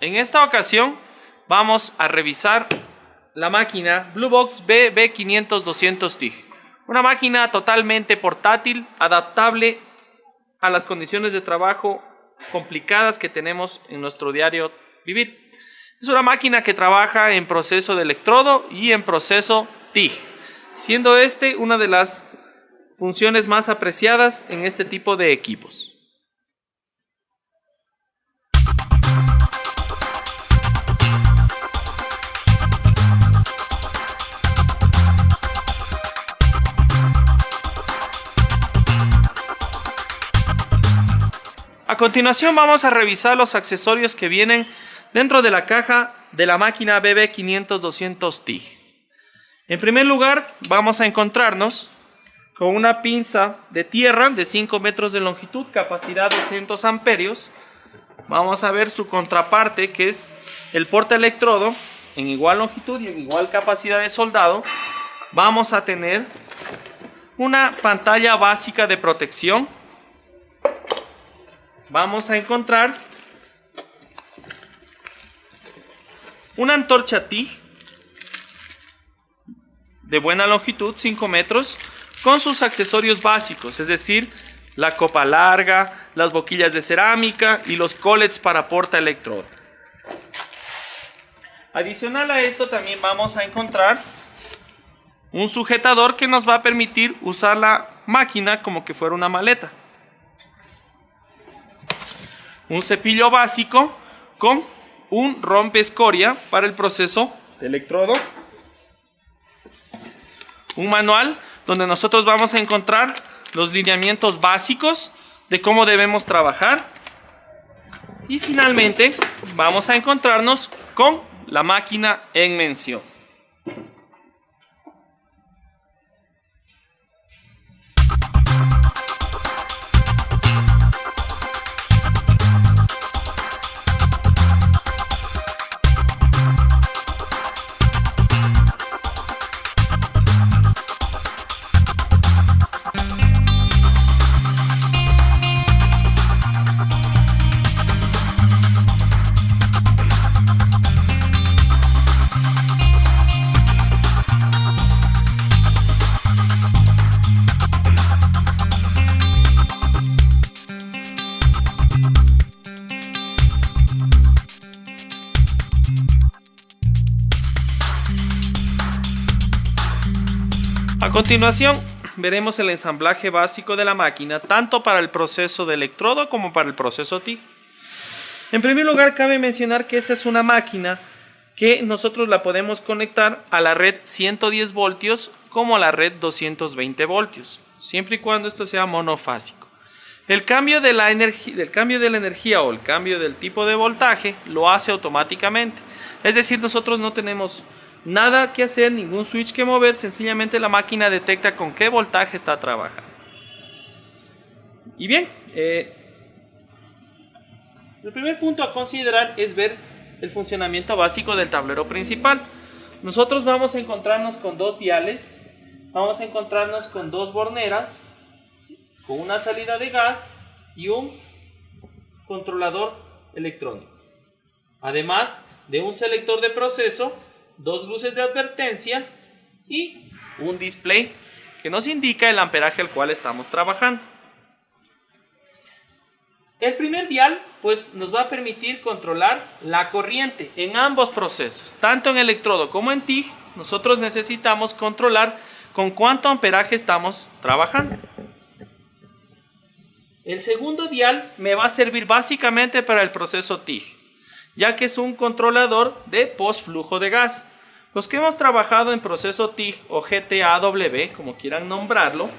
En esta ocasión vamos a revisar la máquina Bluebox BB500-200 TIG. Una máquina totalmente portátil, adaptable a las condiciones de trabajo complicadas que tenemos en nuestro diario vivir. Es una máquina que trabaja en proceso de electrodo y en proceso TIG, siendo este una de las funciones más apreciadas en este tipo de equipos. A continuación vamos a revisar los accesorios que vienen dentro de la caja de la máquina BB500-200 TIG. En primer lugar vamos a encontrarnos con una pinza de tierra de 5 metros de longitud, capacidad 200 amperios. Vamos a ver su contraparte, que es el portaelectrodo en igual longitud y en igual capacidad de soldado. Vamos a tener una pantalla básica de protección. Vamos a encontrar una antorcha TIG de buena longitud, 5 metros, con sus accesorios básicos, es decir, la copa larga, las boquillas de cerámica y los collets para portaelectrodo. Adicional a esto también vamos a encontrar un sujetador que nos va a permitir usar la máquina como que fuera una maleta. Un cepillo básico con un rompeescoria para el proceso de electrodo. Un manual donde nosotros vamos a encontrar los lineamientos básicos de cómo debemos trabajar. Y finalmente vamos a encontrarnos con la máquina en mención. A continuación veremos el ensamblaje básico de la máquina, tanto para el proceso de electrodo como para el proceso TIG. En primer lugar, cabe mencionar que esta es una máquina que nosotros la podemos conectar a la red 110 voltios como a la red 220 voltios, siempre y cuando esto sea monofásico. El cambio de la energía o el cambio del tipo de voltaje lo hace automáticamente, es decir, nosotros no tenemos nada que hacer, ningún switch que mover, sencillamente la máquina detecta con qué voltaje está trabajando. Y bien, el primer punto a considerar es ver el funcionamiento básico del tablero principal. Nosotros vamos a encontrarnos con dos diales, vamos a encontrarnos con dos borneras, con una salida de gas y un controlador electrónico. Además de un selector de proceso, dos luces de advertencia y un display que nos indica el amperaje al cual estamos trabajando. El primer dial pues nos va a permitir controlar la corriente en ambos procesos, tanto en electrodo como en TIG. Nosotros necesitamos controlar con cuánto amperaje estamos trabajando. El segundo dial me va a servir básicamente para el proceso TIG, ya que es un controlador de postflujo de gas. Los que hemos trabajado en proceso TIG o GTAW, como quieran nombrarlo,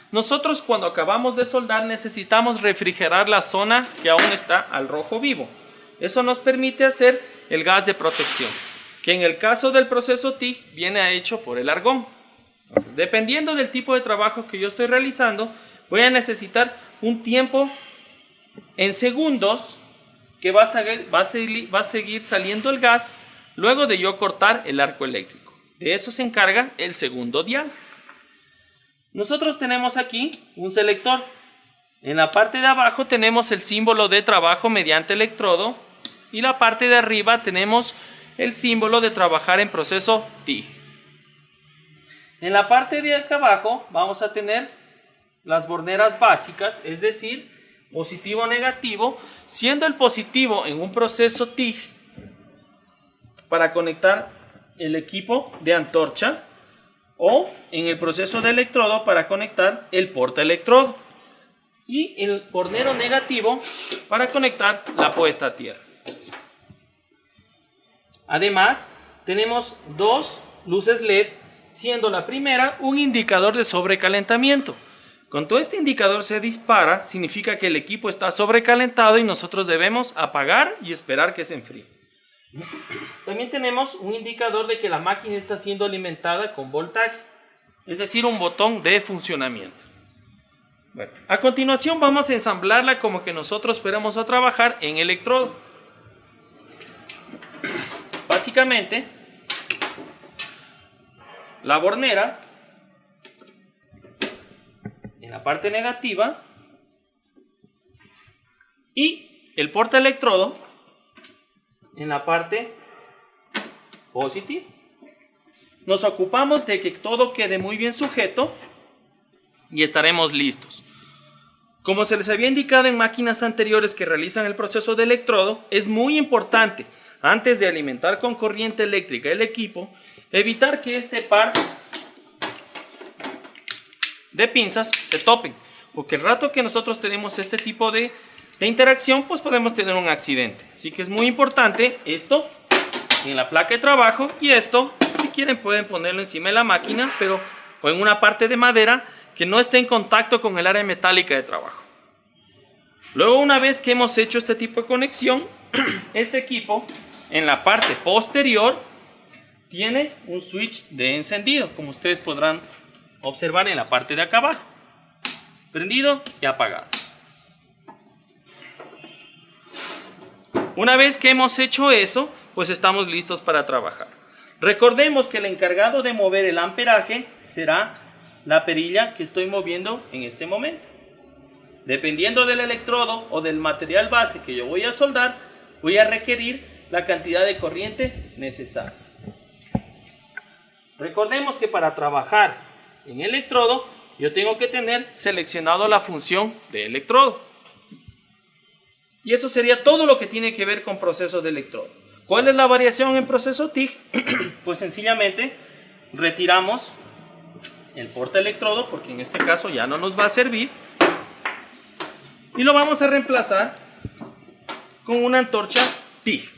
nosotros cuando acabamos de soldar necesitamos refrigerar la zona que aún está al rojo vivo. Eso nos permite hacer el gas de protección, que en el caso del proceso TIG viene hecho por el argón. Entonces, dependiendo del tipo de trabajo que yo estoy realizando, voy a necesitar un tiempo en segundos que va a seguir saliendo el gas luego de yo cortar el arco eléctrico. De eso se encarga el segundo dial. Nosotros tenemos aquí un selector. En la parte de abajo tenemos el símbolo de trabajo mediante electrodo y la parte de arriba tenemos el símbolo de trabajar en proceso TIG. En la parte de acá abajo vamos a tener las borneras básicas, es decir, positivo o negativo, siendo el positivo en un proceso TIG para conectar el equipo de antorcha, o en el proceso de electrodo para conectar el portaelectrodo, y el bornero negativo para conectar la puesta a tierra. Además, tenemos dos luces LED, siendo la primera un indicador de sobrecalentamiento. Cuando este indicador se dispara, significa que el equipo está sobrecalentado y nosotros debemos apagar y esperar que se enfríe. También tenemos un indicador de que la máquina está siendo alimentada con voltaje, es decir, un botón de funcionamiento. Bueno, a continuación vamos a ensamblarla como que nosotros fuéramos a trabajar en electrodo. Básicamente, la bornera en la parte negativa y el portaelectrodo en la parte positiva. Nos ocupamos de que todo quede muy bien sujeto y estaremos listos. Como se les había indicado en máquinas anteriores que realizan el proceso de electrodo, es muy importante, antes de alimentar con corriente eléctrica el equipo, evitar que este par de pinzas se topen, porque el rato que nosotros tenemos este tipo de interacción, pues podemos tener un accidente. Así que es muy importante esto en la placa de trabajo, y esto, si quieren, pueden ponerlo encima de la máquina, pero o en una parte de madera que no esté en contacto con el área metálica de trabajo. Luego, una vez que hemos hecho este tipo de conexión, este equipo en la parte posterior tiene un switch de encendido, como ustedes podrán observar en la parte de acá abajo, prendido y apagado. Una vez que hemos hecho eso, pues estamos listos para trabajar. Recordemos que el encargado de mover el amperaje será la perilla que estoy moviendo en este momento. Dependiendo del electrodo o del material base que yo voy a soldar, voy a requerir la cantidad de corriente necesaria. Recordemos que para trabajar en electrodo, yo tengo que tener seleccionado la función de electrodo. Y eso sería todo lo que tiene que ver con procesos de electrodo. ¿Cuál es la variación en proceso TIG? Pues sencillamente retiramos el portaelectrodo, porque en este caso ya no nos va a servir, y lo vamos a reemplazar con una antorcha TIG,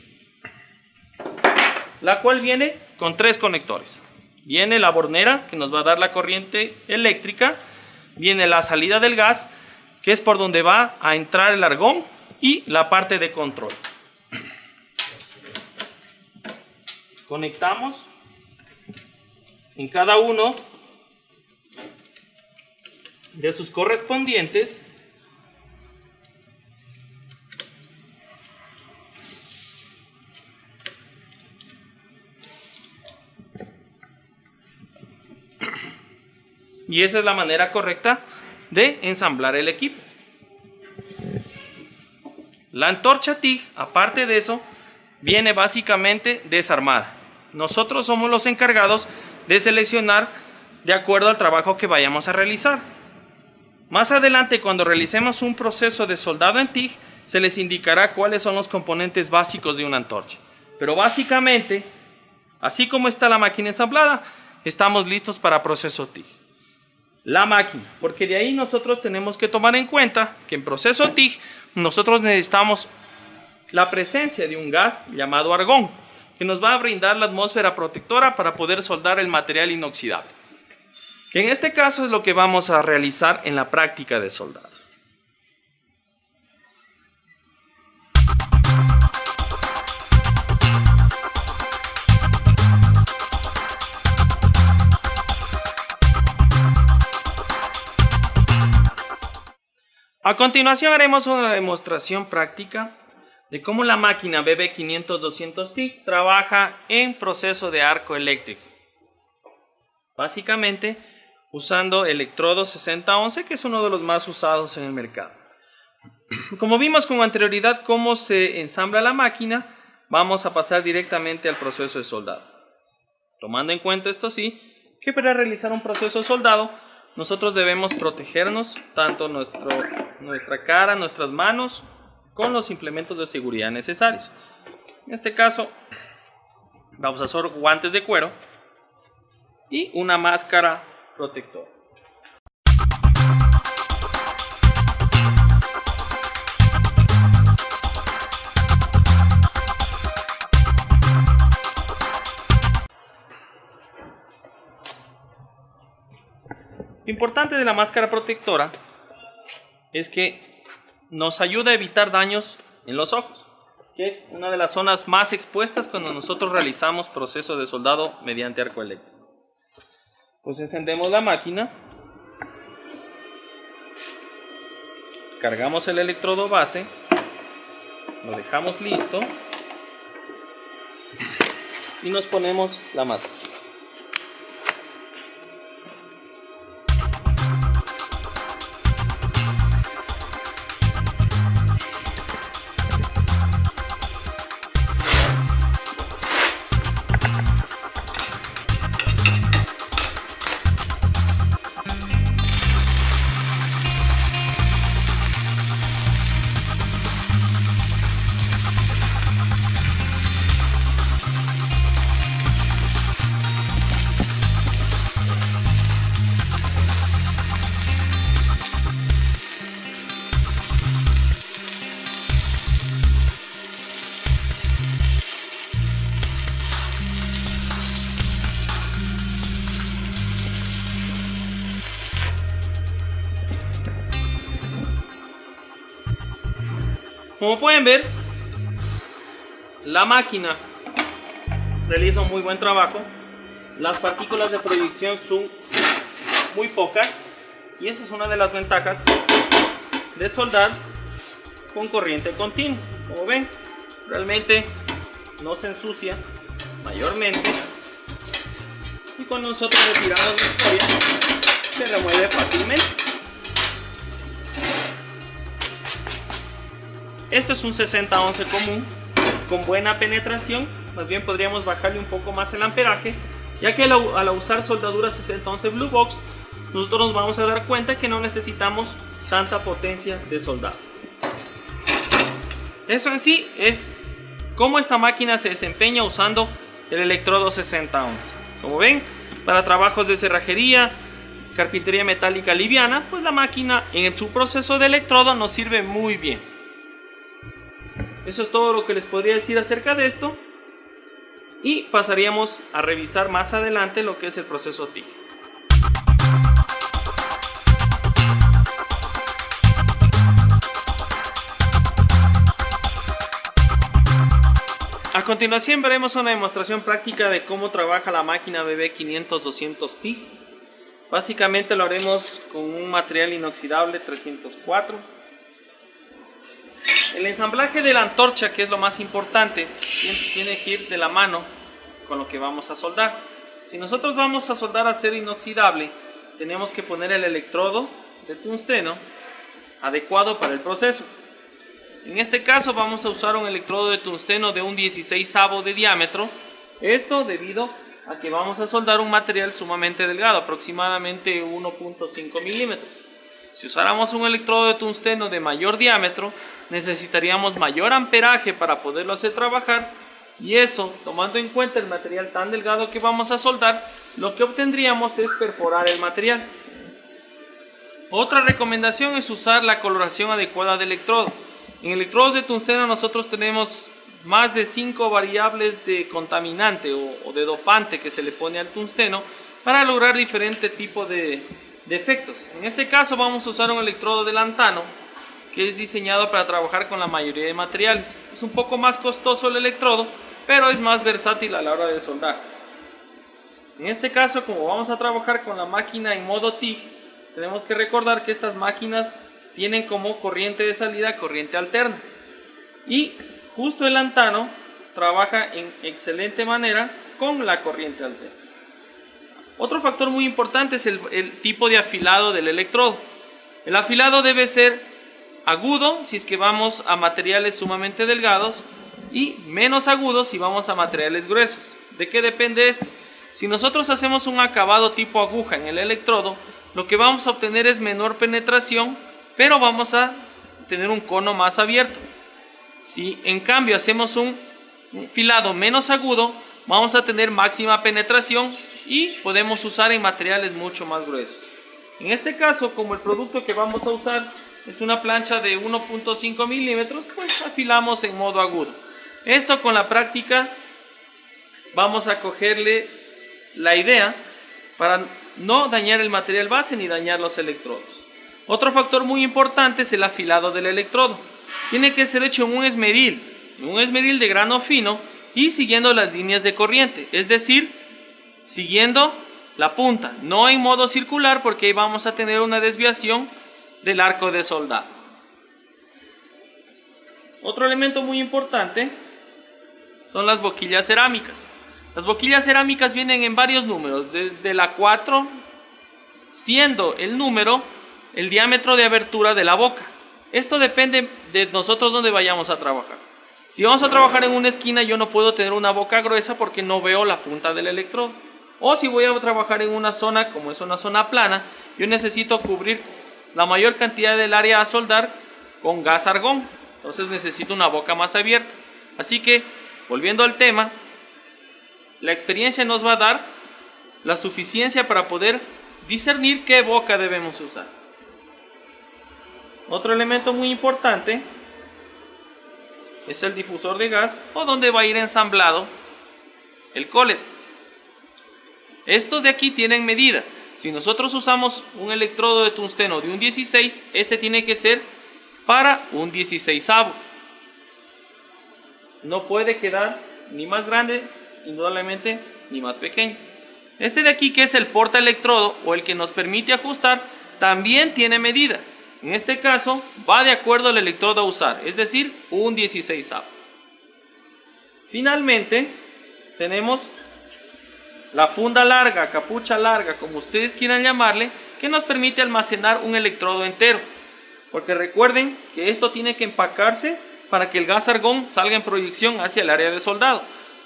la cual viene con tres conectores. Viene la bornera, que nos va a dar la corriente eléctrica, viene la salida del gas, que es por donde va a entrar el argón, y la parte de control. Conectamos en cada uno de sus correspondientes y esa es la manera correcta de ensamblar el equipo. La antorcha TIG, aparte de eso, viene básicamente desarmada. Nosotros somos los encargados de seleccionar de acuerdo al trabajo que vayamos a realizar. Más adelante, cuando realicemos un proceso de soldado en TIG, se les indicará cuáles son los componentes básicos de una antorcha. Pero básicamente, así como está la máquina ensamblada, estamos listos para proceso TIG. La máquina, porque de ahí nosotros tenemos que tomar en cuenta que en proceso TIG nosotros necesitamos la presencia de un gas llamado argón, que nos va a brindar la atmósfera protectora para poder soldar el material inoxidable. Que en este caso es lo que vamos a realizar en la práctica de soldado. A continuación haremos una demostración práctica de cómo la máquina BB500-200 TIG trabaja en proceso de arco eléctrico. Básicamente usando electrodo 6011, que es uno de los más usados en el mercado. Como vimos con anterioridad cómo se ensambla la máquina, vamos a pasar directamente al proceso de soldado. Tomando en cuenta esto sí, que para realizar un proceso de soldado, nosotros debemos protegernos tanto nuestra cara, nuestras manos, con los implementos de seguridad necesarios. En este caso, vamos a usar guantes de cuero y una máscara protectora. Lo importante de la máscara protectora es que nos ayuda a evitar daños en los ojos, que es una de las zonas más expuestas cuando nosotros realizamos procesos de soldado mediante arco eléctrico. Pues encendemos la máquina, cargamos el electrodo base, lo dejamos listo y nos ponemos la máscara. Como pueden ver, la máquina realiza un muy buen trabajo. Las partículas de proyección son muy pocas y esa es una de las ventajas de soldar con corriente continua. Como ven, realmente no se ensucia mayormente y cuando nosotros retiramos la escoria se remueve fácilmente. Esto es un 60-11 común con buena penetración, más bien podríamos bajarle un poco más el amperaje, ya que al usar soldadura 60-11 Blue Box, nosotros nos vamos a dar cuenta que no necesitamos tanta potencia de soldado. Eso en sí es cómo esta máquina se desempeña usando el electrodo 60-11. Como ven, para trabajos de cerrajería, carpintería metálica liviana, pues la máquina en su proceso de electrodo nos sirve muy bien. Eso es todo lo que les podría decir acerca de esto y pasaríamos a revisar más adelante lo que es el proceso TIG. A continuación veremos una demostración práctica de cómo trabaja la máquina BB500-200 TIG. Básicamente lo haremos con un material inoxidable 304. El ensamblaje de la antorcha, que es lo más importante, tiene que ir de la mano con lo que vamos a soldar. Si nosotros vamos a soldar acero inoxidable, tenemos que poner el electrodo de tungsteno adecuado para el proceso. En este caso vamos a usar un electrodo de tungsteno de un 16avo de diámetro. Esto debido a que vamos a soldar un material sumamente delgado, aproximadamente 1.5 milímetros. Si usáramos un electrodo de tungsteno de mayor diámetro, necesitaríamos mayor amperaje para poderlo hacer trabajar, y eso, tomando en cuenta el material tan delgado que vamos a soldar, lo que obtendríamos es perforar el material. Otra recomendación es usar la coloración adecuada del electrodo. En electrodos de tungsteno nosotros tenemos más de 5 variables de contaminante o de dopante que se le pone al tungsteno para lograr diferentes tipos de efectos. En este caso vamos a usar un electrodo de lantano que es diseñado para trabajar con la mayoría de materiales. Es un poco más costoso el electrodo, pero es más versátil a la hora de soldar. En este caso, como vamos a trabajar con la máquina en modo TIG, tenemos que recordar que estas máquinas tienen como corriente de salida corriente alterna, y justo el lantano trabaja en excelente manera con la corriente alterna. Otro factor muy importante es el tipo de afilado del electrodo. El afilado debe ser agudo si es que vamos a materiales sumamente delgados y menos agudo si vamos a materiales gruesos. ¿De qué depende esto? Si nosotros hacemos un acabado tipo aguja en el electrodo, lo que vamos a obtener es menor penetración, pero vamos a tener un cono más abierto. Si en cambio hacemos un filado menos agudo, vamos a tener máxima penetración y podemos usar en materiales mucho más gruesos. En este caso, como el producto que vamos a usar es una plancha de 1.5 milímetros, pues afilamos en modo agudo. Esto con la práctica vamos a cogerle la idea para no dañar el material base ni dañar los electrodos. Otro factor muy importante es el afilado del electrodo. Tiene que ser hecho en un esmeril de grano fino y siguiendo las líneas de corriente, es decir, siguiendo la punta, no en modo circular porque ahí vamos a tener una desviación del arco de soldado. Otro elemento muy importante son las boquillas cerámicas. Las boquillas cerámicas vienen en varios números, desde la 4, siendo el número el diámetro de abertura de la boca. Esto depende de nosotros donde vayamos a trabajar. Si vamos a trabajar en una esquina, yo no puedo tener una boca gruesa porque no veo la punta del electrodo. O si voy a trabajar en una zona, como es una zona plana, yo necesito cubrir la mayor cantidad del área a soldar con gas argón. Entonces necesito una boca más abierta. Así que, volviendo al tema, la experiencia nos va a dar la suficiencia para poder discernir qué boca debemos usar. Otro elemento muy importante es el difusor de gas o donde va a ir ensamblado el collet. Estos de aquí tienen medida. Si nosotros usamos un electrodo de tungsteno de un 16, este tiene que ser para un 16avo. No puede quedar ni más grande, indudablemente, ni más pequeño. Este de aquí, que es el porta electrodo o el que nos permite ajustar, también tiene medida. En este caso va de acuerdo al electrodo a usar, es decir, un 16avo. Finalmente tenemos la funda larga, capucha larga, como ustedes quieran llamarle, que nos permite almacenar un electrodo entero. Porque recuerden que esto tiene que empacarse para que el gas argón salga en proyección hacia el área de soldado.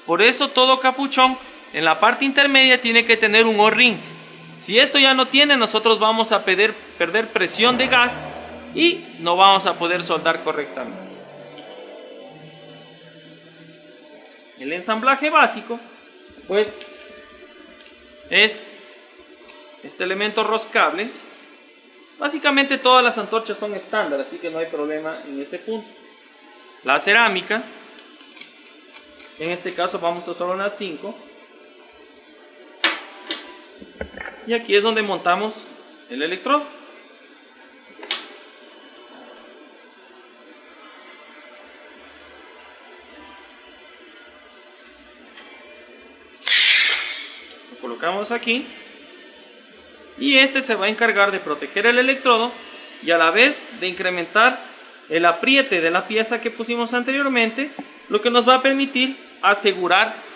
Por eso todo capuchón en la parte intermedia tiene que tener un O-ring. Si esto ya no tiene, nosotros vamos a perder presión de gas y no vamos a poder soldar correctamente. El ensamblaje básico, pues, es este elemento roscable. Básicamente todas las antorchas son estándar, así que no hay problema en ese punto. La cerámica, en este caso vamos a usar unas 5. Y aquí es donde montamos el electrodo. Lo colocamos aquí. Y este se va a encargar de proteger el electrodo y a la vez de incrementar el apriete de la pieza que pusimos anteriormente, lo que nos va a permitir asegurar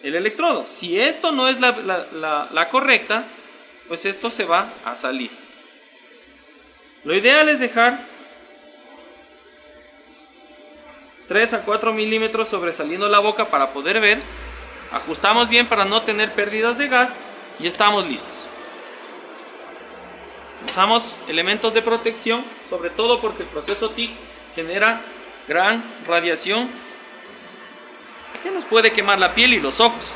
el electrodo. Si esto no es la correcta, pues esto se va a salir. Lo ideal es dejar 3 a 4 milímetros sobresaliendo la boca para poder ver. Ajustamos bien para no tener pérdidas de gas y estamos listos. Usamos elementos de protección, sobre todo porque el proceso TIG genera gran radiación que nos puede quemar la piel y los ojos.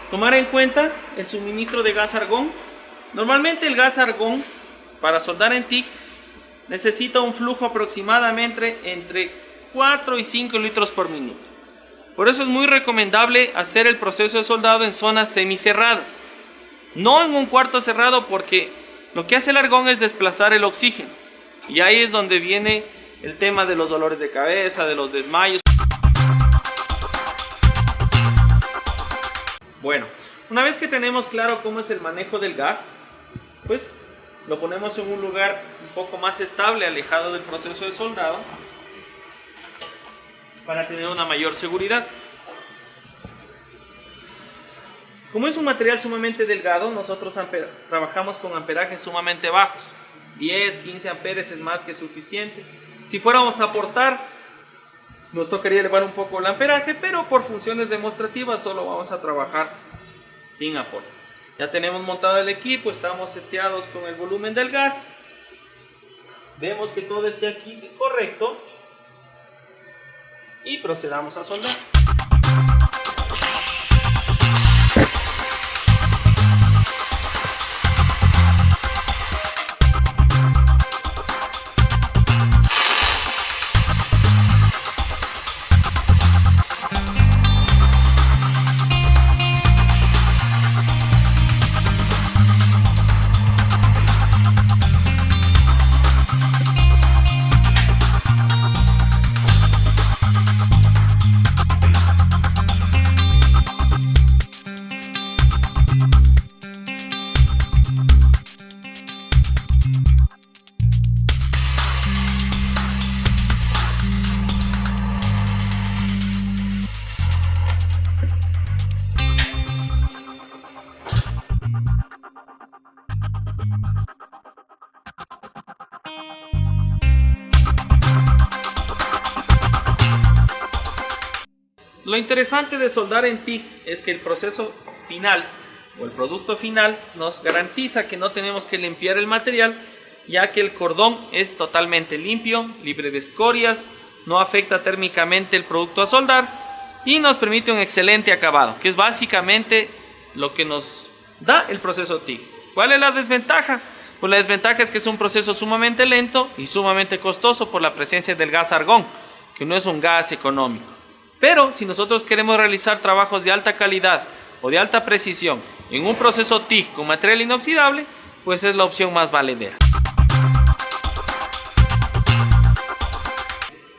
Tomar en cuenta el suministro de gas argón. Normalmente el gas argón para soldar en TIG necesita un flujo aproximadamente entre 4 y 5 litros por minuto. Por eso es muy recomendable hacer el proceso de soldado en zonas semicerradas, no en un cuarto cerrado, porque lo que hace el argón es desplazar el oxígeno y ahí es donde viene el tema de los dolores de cabeza, de los desmayos. Bueno, una vez que tenemos claro cómo es el manejo del gas, pues lo ponemos en un lugar un poco más estable, alejado del proceso de soldado, para tener una mayor seguridad. Como es un material sumamente delgado, nosotros trabajamos con amperajes sumamente bajos. 10, 15 amperes es más que suficiente. Si fuéramos a aportar, nos tocaría elevar un poco el amperaje, pero por funciones demostrativas solo vamos a trabajar sin aporte. Ya tenemos montado el equipo, estamos seteados con el volumen del gas. Vemos que todo esté aquí correcto y procedamos a soldar. Lo interesante de soldar en TIG es que el proceso final o el producto final nos garantiza que no tenemos que limpiar el material, ya que el cordón es totalmente limpio, libre de escorias, no afecta térmicamente el producto a soldar y nos permite un excelente acabado, que es básicamente lo que nos da el proceso TIG. ¿Cuál es la desventaja? Pues la desventaja es que es un proceso sumamente lento y sumamente costoso por la presencia del gas argón, que no es un gas económico. Pero si nosotros queremos realizar trabajos de alta calidad o de alta precisión en un proceso TIG con material inoxidable, pues es la opción más valedera.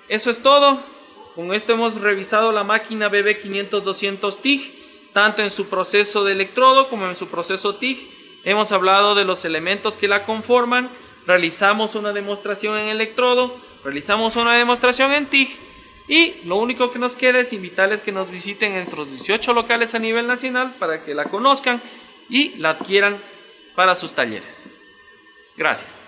Eso es todo. Con esto hemos revisado la máquina BB500-200 TIG, tanto en su proceso de electrodo como en su proceso TIG. Hemos hablado de los elementos que la conforman, realizamos una demostración en electrodo, realizamos una demostración en TIG. Y lo único que nos queda es invitarles que nos visiten en nuestros 18 locales a nivel nacional para que la conozcan y la adquieran para sus talleres. Gracias.